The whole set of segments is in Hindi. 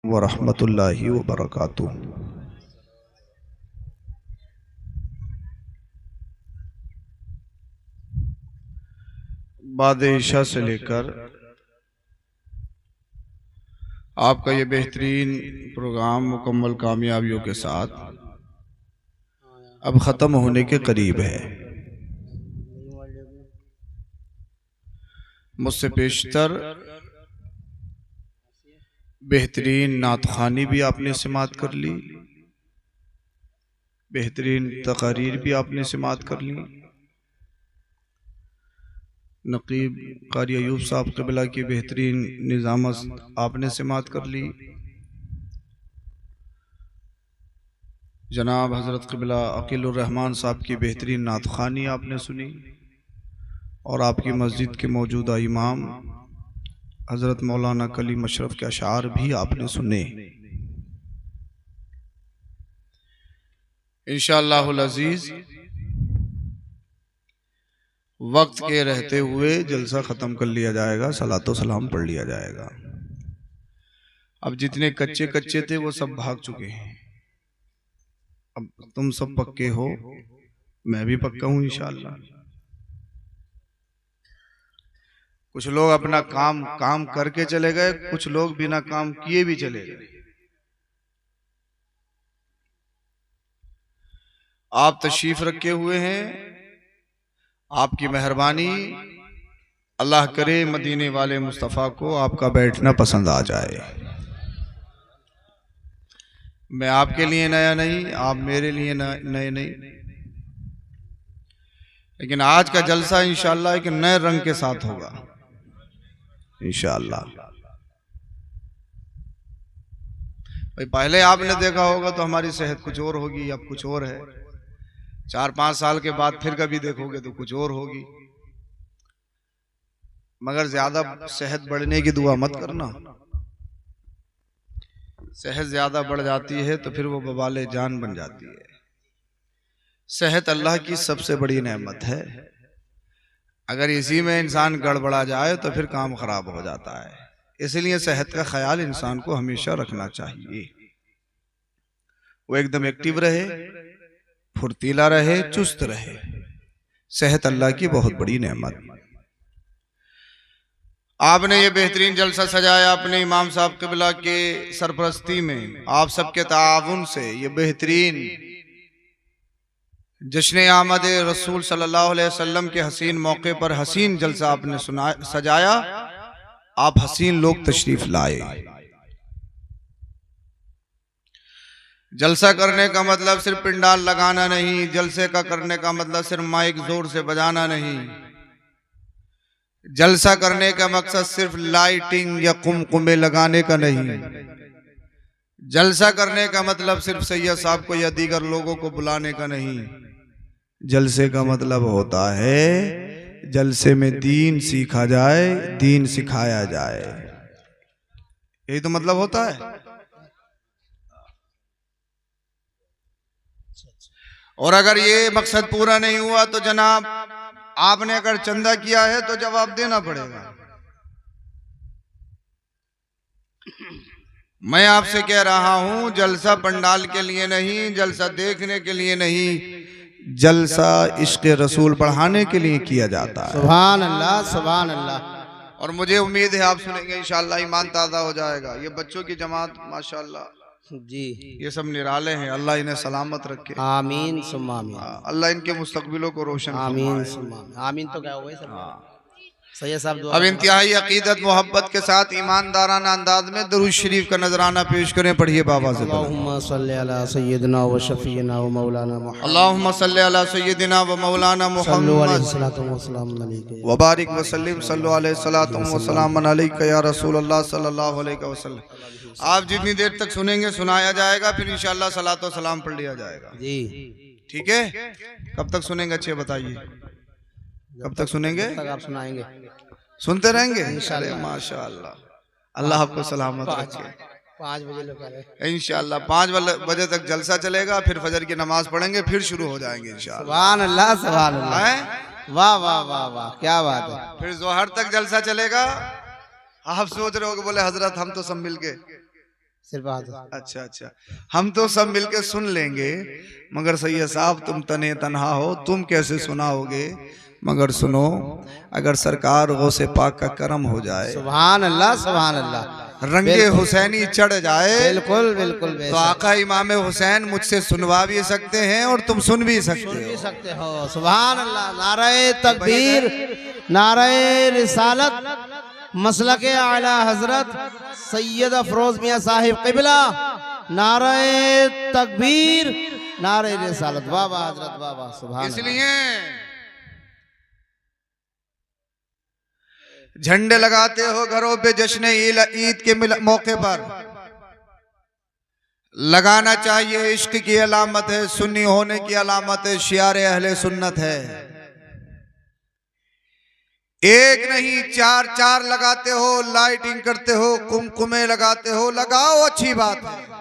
व रहमतुल्लाहि व बरकातुहू। बाद इशा से लेकर आपका ये बेहतरीन प्रोग्राम मुकम्मल कामयाबियों के साथ अब ख़त्म होने के करीब है। मुझसे पेशतर बेहतरीन नातखानी भी आपने समात कर ली, बेहतरीन तकारीर भी आपने समात कर ली। नकीब कारी अयूब साहब क़िबला की बेहतरीन निज़ामत आपने समात कर ली। जनाब हज़रत क़िबला अकीलुर रहमान साहब की बेहतरीन नातखानी आपने सुनी और आपकी मस्जिद के मौजूदा इमाम हज़रत मौलाना कलीम अशरफ के अशार भी आपने सुने। इंशाअल्लाहुल अज़ीज़ वक्त के रहते हुए जलसा ख़त्म कर लिया जाएगा, सलातो सलाम पढ़ लिया जाएगा। अब जितने कच्चे कच्चे थे वो सब भाग चुके हैं। अब तुम सब पक्के हो, मैं भी पक्का हूं इंशाअल्लाह। कुछ लोग अपना काम करके चले गए, कुछ लोग बिना काम किए भी चले गए। आप तशरीफ रखे हुए हैं, आपकी मेहरबानी। अल्लाह करे मदीने वाले मुस्तफ़ा को आपका बैठना पसंद आ जाए। मैं आपके लिए नया नहीं, आप मेरे लिए नए नहीं, लेकिन आज का जलसा इंशाअल्लाह एक नए रंग के साथ होगा इंशाअल्लाह। भाई पहले आपने देखा होगा तो हमारी सेहत कुछ और होगी, अब कुछ और है। 4-5 साल के बाद फिर कभी देखोगे तो कुछ और होगी। मगर ज्यादा सेहत बढ़ने की दुआ मत करना। सेहत ज्यादा बढ़ जाती है तो फिर वो बवाले जान बन जाती है। सेहत अल्लाह की सबसे बड़ी नेमत है। अगर इसी में इंसान गड़बड़ा जाए तो फिर काम खराब हो जाता है। इसलिए सेहत का ख्याल इंसान को हमेशा रखना चाहिए। वो एकदम एक्टिव रहे, फुर्तीला रहे, चुस्त रहे। सेहत अल्लाह की बहुत बड़ी नेमत। आपने ये बेहतरीन जलसा सजाया अपने इमाम साहब क़िबला के सरपरस्ती में, आप सबके ताउन से ये बेहतरीन जश्न आमद रसूल सल्लल्लाहु अलैहि वसल्लम के हसीन मौके पर हसीन जलसा आपने सजाया। आप हसीन लोग तशरीफ लाए। जलसा करने का मतलब सिर्फ पिंडाल लगाना नहीं, जलसे का करने का मतलब सिर्फ माइक जोर से बजाना नहीं। जलसा करने का मकसद सिर्फ लाइटिंग या कुमकुमे लगाने का नहीं। जलसा करने का मतलब सिर्फ सैयद साहब को या दीगर लोगों को बुलाने का नहीं। जलसे का मतलब होता है जलसे में दीन सीखा जाए, दीन सिखाया जाए। यही तो मतलब होता है। और अगर ये मकसद पूरा नहीं हुआ तो जनाब आपने अगर चंदा किया है तो जवाब देना पड़ेगा। मैं आपसे कह रहा हूं जलसा पंडाल के लिए नहीं, जलसा देखने के लिए नहीं, जलसा इश्क़ रसूल बढ़ाने के लिए किया जाता है। सुभान अल्लाह, सुभान अल्लाह। और मुझे उम्मीद है आप सुनेंगे इंशाअल्लाह, ईमान ताज़ा हो जाएगा। ये बच्चों की जमात माशाअल्लाह जी, ये सब निराले हैं। अल्लाह इन्हें सलामत रखे, आमीन सुम्मा आमीन, अल्लाह इनके मुस्तकबिलों को रोशन आमीन फरमाए। सुम्मा आमीन। आमीन तो क्या हुआ सब। सैयद साहब दुआ अब इंतहाई अकीदत मोहब्बत के साथ ईमानदाराना अंदाज में दरूद शरीफ का नजराना पेश करें। पढ़िए बाबा से। अल्लाहुम्मा सल्ली अला सय्यिदिना व शफीना व मौलाना मुहम्मद, अल्लाहुम्मा सल्ली अला सय्यिदिना व मौलाना सल्लु मुहम्मद अलैहि सलातु व सलाम अलैहि व बारिक व सल्लिम सल्लु अलैहि सलातु व सलाम अलैका या रसूल अल्लाह सल्लल्लाहु अलैहि वसल्लम। आप जितनी देर तक सुनेंगे सुनाया जाएगा, फिर इंशाअल्लाह सलात व सलाम पढ़ लिया जाएगा। जी। ठीक है, कब तक सुनेंगे? अच्छे बताइए, कब तक सुनेंगे? तक आप सुनाएंगे, सुनते रहेंगे इंशाअल्लाह। माशाअल्लाह, अल्लाह आपको सलामत रखे। 5 बजे लोग करें इंशाअल्लाह 5 बजे तक जलसा चलेगा, फिर फजर की नमाज पढ़ेंगे, फिर शुरू हो जाएंगे इंशाअल्लाह। सुभान अल्लाह, सुभान अल्लाह। वाह वाह वाह वाह, क्या बात है। फिर जोहर तक जलसा चलेगा। आप सोच रहे हो कि बोले हजरत हम तो सब मिल के सिर्फ हाथ। अच्छा अच्छा, हम तो सब मिलके सुन लेंगे, मगर सैयद साहब तुम तने तनहा हो, तुम कैसे सुनाओगे? मगर सुनो, अगर सरकार गौसे पाक का करम हो जाए, सुभान अल्लाह, सुभान अल्लाह, रंगे हुसैनी चढ़ जाए, बिल्कुल बिल्कुल तो बेशक। आका इमाम हुसैन मुझसे सुनवा भी सकते हैं और तुम सुन भी सकते सुन भी हो। सकते हो। सुभान अल्लाह, नारे तकबीर, नारे रिसालत, मसलके आला हजरत सैयद अफरोज मियां साहिब क़िबला, नारे तकबीर, नारे रिसालत। वाह वाह हजरत, वाह वाह, सुभान अल्लाह। इसलिए झंडे लगाते हो घरों पे जश्न ईद के मौके पर, लगाना चाहिए। इश्क की अलामत है, सुन्नी होने की अलामत है, शियार अहले सुन्नत है। एक नहीं, चार चार लगाते हो, लाइटिंग करते हो, कुमकुमे लगाते हो, लगाओ, अच्छी बात है,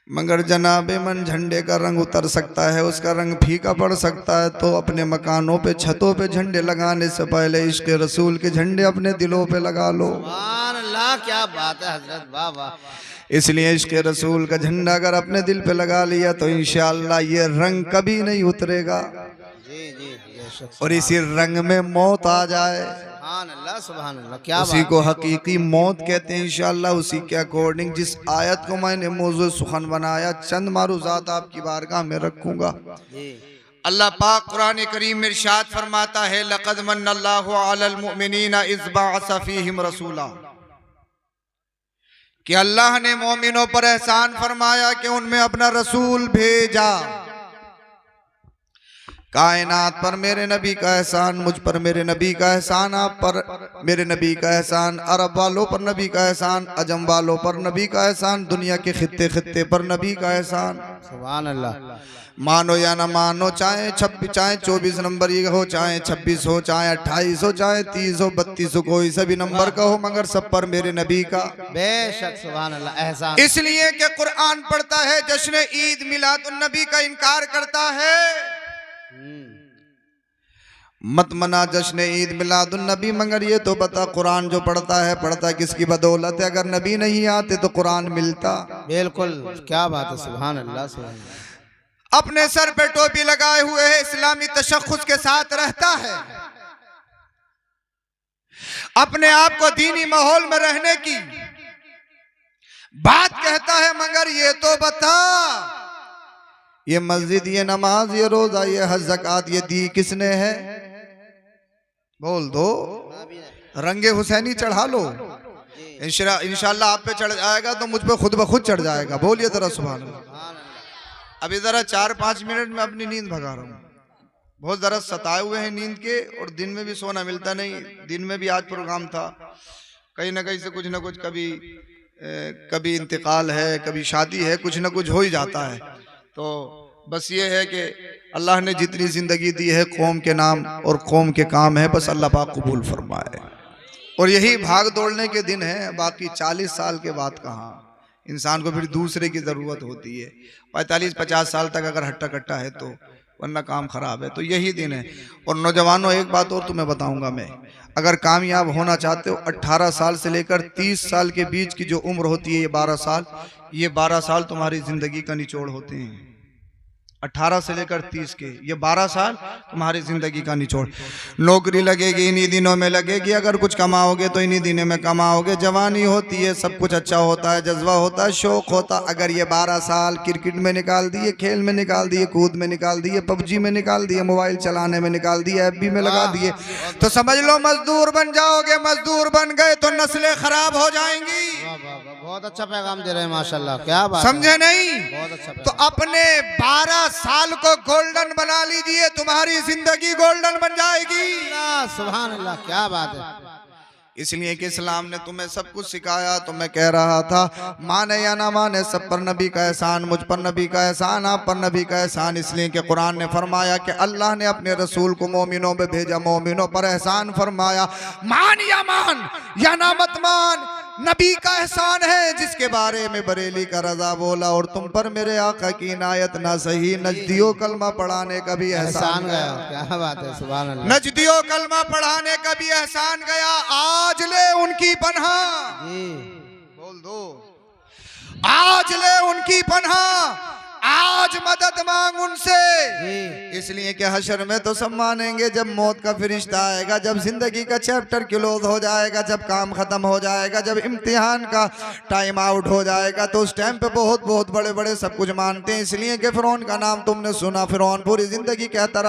मगर जनाबे मन झंडे का रंग उतर सकता है, उसका रंग फीका पड़ सकता है। तो अपने मकानों पे, छतों पे झंडे लगाने से पहले इश्क रसूल के झंडे अपने दिलों पे लगा लो। सुभान अल्लाह, क्या बात है हजरत, वाह वाह। इसलिए इश्क रसूल का झंडा अगर अपने दिल पे लगा लिया तो इंशाअल्लाह ये रंग कभी नहीं उतरेगा। जी जी बेशक। और इसी रंग में मौत आ जाए, सुभान अल्लाह, सुभान अल्लाह, क्या उसी बात। को हकीकी मौत कहते हैं इंशाअल्लाह। उसी के अकॉर्डिंग जिस आयत को मैंने मौजू सुखन बनाया, चंद मारूज़ात आपकी बारगाह में रखूंगा। जी। अल्लाह पाक कुरान करीम में इरशाद फरमाता है, लक़द मन्नल्लाहु अलल मुमिनीना इज़ बअस फ़ीहिम रसूला, कि अल्लाह ने मोमिनों पर एहसान फरमाया कि उनमें अपना रसूल भेजा। कायनात पर मेरे नबी का एहसान, मुझ पर मेरे नबी का एहसान, आप पर मेरे नबी का एहसान, अरब वालों पर नबी का एहसान, अजम वालों पर नबी का एहसान, दुनिया के खित्ते खित्ते पर नबी का एहसान। सुभान अल्लाह। मानो या ना मानो, चाहे 24 नंबर ये हो, चाहे 26 हो, चाहे 28 हो, चाहे 30 हो, 32 हो, कोई सा भी नंबर का हो, मगर सब पर मेरे नबी का बेशक। सुभान अल्लाह, एहसान। इसलिए कि कुरान पढ़ता है जश्न ईद मिलादुन नबी का इनकार करता है। मत मना जश्न ईद मिलादुन नबी, मगर ये तो बता कुरान जो पढ़ता है, पढ़ता किसकी बदौलत है? अगर नबी नहीं आते तो कुरान मिलता? बिल्कुल, क्या बात है। सुभान अल्लाह, सुभान अल्लाह। अपने सर पे टोपी लगाए हुए है, इस्लामी तशख्खुस के साथ रहता है, अपने आप को दीनी माहौल में रहने की बात कहता है, मगर ये तो बता, ये मस्जिद, ये नमाज, ये रोजा, ये हज, ज़कात, ये दी किसने है? बोल दो। रंगे हुसैनी चढ़ा लो, इंशाअल्लाह आप पे चढ़ जाएगा तो मुझ पे खुद ब खुद चढ़ जाएगा। बोलिए जरा सुभान अल्लाह। अभी जरा 4-5 मिनट में अपनी नींद भगा रहा हूँ, बहुत जरा सताए हुए हैं नींद के, और दिन में भी सोना मिलता नहीं। दिन में भी आज प्रोग्राम था, कहीं ना कहीं से कुछ ना कुछ, कभी इंतकाल है, कभी शादी है, कुछ ना कुछ हो ही जाता है। तो बस ये है कि अल्लाह ने जितनी जिंदगी दी है कौम के नाम और कौम के काम है, बस अल्लाह पाक कबूल फरमाए। और यही भाग दौड़ने के दिन है, बाकी 40 साल के बाद कहाँ इंसान को फिर दूसरे की ज़रूरत होती है। 45-50 साल तक अगर हट्टा कट्टा है तो, वरना काम खराब है। तो यही दिन है। और नौजवानों, एक बात और तुम्हें बताऊंगा मैं, अगर कामयाब होना चाहते हो, 18 साल से लेकर 30 साल के बीच की जो उम्र होती है, ये 12 साल, ये 12 साल तुम्हारी जिंदगी का निचोड़ होते हैं। 18 से लेकर 30 के ये 12 साल तुम्हारी जिंदगी का निचोड़। नौकरी लगेगी इन्हीं दिनों में लगेगी, अगर कुछ कमाओगे तो इन्हीं दिनों में कमाओगे। जवानी होती है, सब कुछ अच्छा होता है, जज्बा होता है, शौक होता। अगर ये 12 साल क्रिकेट में निकाल दिए, खेल में निकाल दिए, कूद में निकाल दिए, पबजी में निकाल दिए, मोबाइल चलाने में निकाल दिए, एफबी में लगा दिए, तो समझ लो मजदूर बन जाओगे। मजदूर बन गए तो नस्लें खराब हो जाएंगी। बहुत अच्छा पैगाम दे रहे हैं माशाल्लाह, क्या बात, समझे नहीं? बहुत अच्छा। तो अपने 12 साल को गोल्डन बना लीजिए, तुम्हारी जिंदगी गोल्डन बन जाएगी। सुभान अल्लाह, क्या बात है। इसलिए कि इस्लाम ने तुम्हें सब कुछ सिखाया। तो मैं कह रहा था, माने या ना माने, सब पर नबी का एहसान, मुझ पर नबी का एहसान, आप पर नबी का एहसान। इसलिए कि कुरान ने फरमाया कि अल्लाह ने अपने रसूल को मोमिनों में भेजा, मोमिनों पर एहसान फरमाया। मान या ना मत मान, नबी का एहसान है जिसके बारे में बरेली का रजा बोला। और तुम पर मेरे आका की इनायत ना सही, नजदियों कलमा पढ़ाने का भी एहसान गया। क्या बात है, सुभान अल्लाह। नजदियों कलमा पढ़ाने का भी एहसान गया। आज ले उनकी पनाह, बोल दो। आज ले उनकी पनाह, आज मदद मांग उनसे, इसलिए कि हशर में तो सब मानेंगे जब मौत का फरिश्ता आएगा, जब जिंदगी का चैप्टर क्लोज हो जाएगा, जब काम खत्म हो जाएगा, जब इम्तिहान का टाइम आउट हो जाएगा, तो उस टाइम पे बहुत बहुत बड़े बड़े सब कुछ मानते हैं। इसलिए कि फिरौन का नाम तुमने सुना, फिरौन पूरी जिंदगी कहता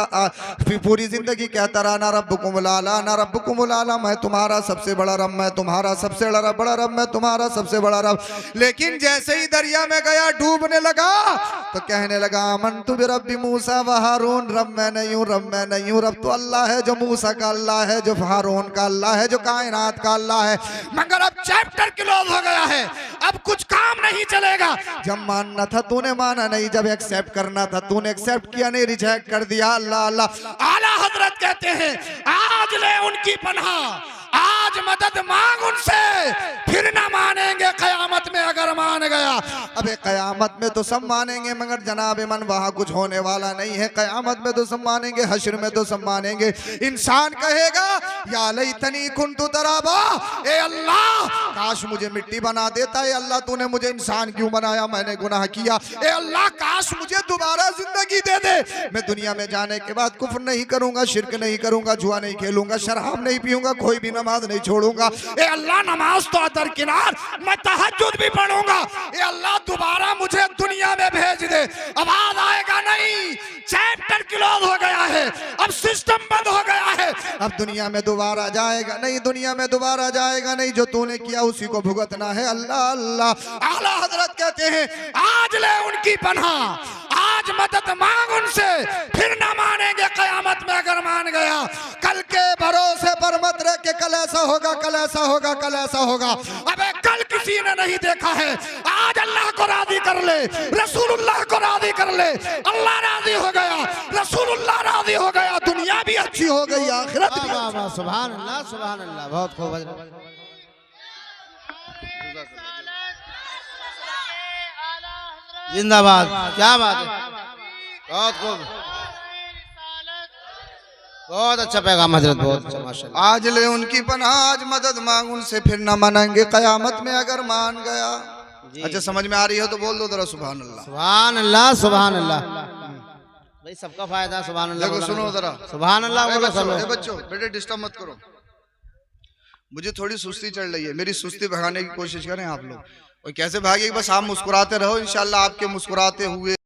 रहा ना रब्बुकुमुल आला, ना रब्बुकुमुल आला, मैं तुम्हारा सबसे बड़ा रब, मैं तुम्हारा सबसे बड़ा रब, मैं तुम्हारा सबसे बड़ा रब। लेकिन जैसे ही दरिया में गया, डूबने लगा, तो कहने लगा आमनतु बिरब्बि मूसा व हारून, रब मैं नहीं हूँ, रब मैं नहीं हूँ, रब तो अल्लाह है, जो मूसा का अल्लाह है, जो हारून का अल्लाह है, जो कायनात का अल्लाह है। मगर अब चैप्टर क्लोज हो गया है, अब कुछ काम नहीं चलेगा। जब मानना था तूने माना नहीं, जब एक्सेप्ट करना था तूने एक्सेप्ट किया नहीं, रिजेक्ट कर दिया। अल्लाह अल्लाह। आला हजरत कहते हैं आज ले उनकी पनाह, आज मदद मांग उनसे, फिर ना मानेंगे कयामत में अगर मान गया। अबे कयामत में तो सब मानेंगे, मगर जनाब मन वहां कुछ होने वाला नहीं है। कयामत में तो सब मानेंगे, हश्र में तो सब मानेंगे। इंसान कहेगा या लैतनी कुन्तु तराबा, ए अल्लाह काश मुझे मिट्टी बना देता, ए अल्लाह तूने मुझे इंसान क्यों बनाया, मैंने गुनाह किया, ए अल्लाह काश मुझे दोबारा जिंदगी दे दे, मैं दुनिया में जाने के बाद कुफ्र नहीं करूंगा, शिरक नहीं करूंगा, जुआ नहीं खेलूंगा, शराब नहीं पीऊंगा, कोई भी नमाज नहीं छोड़ूंगा, ए अल्लाह नमाज तो दरकिनार, मैं तहज्जुद भी पढ़ूंगा, ए अल्लाह दोबारा मुझे दुनिया में भेज दे। आवाज आएगा नहीं, चैप्टर क्लोज हो गया है, अब सिस्टम बंद हो गया है, अब दुनिया में दोबारा जाएगा नहीं, दुनिया में दोबारा जाएगा नहीं, जो तूने किया उसी को भुगतना है। अल्लाह अल्लाह। आला हजरत कहते हैं आज ले उनकी पनाह, आज मदद मांग उनसे, फिर ना मानेंगे कयामत में अगर मान गया। कल के भरोसे पर मत रह के कल ऐसा होगा, कल ऐसा होगा, कल ऐसा होगा। अबे कल किसी ने नहीं देखा है, आज अल्लाह को राजी कर ले, रसूलुल्लाह को राजी कर ले, अल्लाह राजी हो गया, रसूलुल्लाह राजी हो गया, दुनिया भी अच्छी हो गई, आखिरत भी। सुभान अल्लाह, सुभान अल्लाह, बहुत खूब। जिंदाबाद, क्या बात है, बहुत खूब, बहुत अच्छा पैगाम हजरत, बहुत अच्छा माशाल्लाह। आज ले उनकी पनाह, आज मदद मांग उनसे, फिर ना मानेंगे कयामत में अगर मान गया। अच्छा समझ में आ रही हो तो बोल दो जरा सुभान अल्लाह, सुभान अल्लाह, सुभान अल्लाह। भाई सबका फायदा, सुभान अल्लाह। देखो सुनो जरा, सुभान अल्लाह बोलो सब लोग। बच्चों बेटे डिस्टर्ब मत करो, मुझे थोड़ी सुस्ती चढ़ रही है, मेरी सुस्ती भगाने की कोशिश करें आप लोग। और कैसे भागेगी, बस आप मुस्कुराते रहो, इंशाल्लाह आपके मुस्कुराते हुए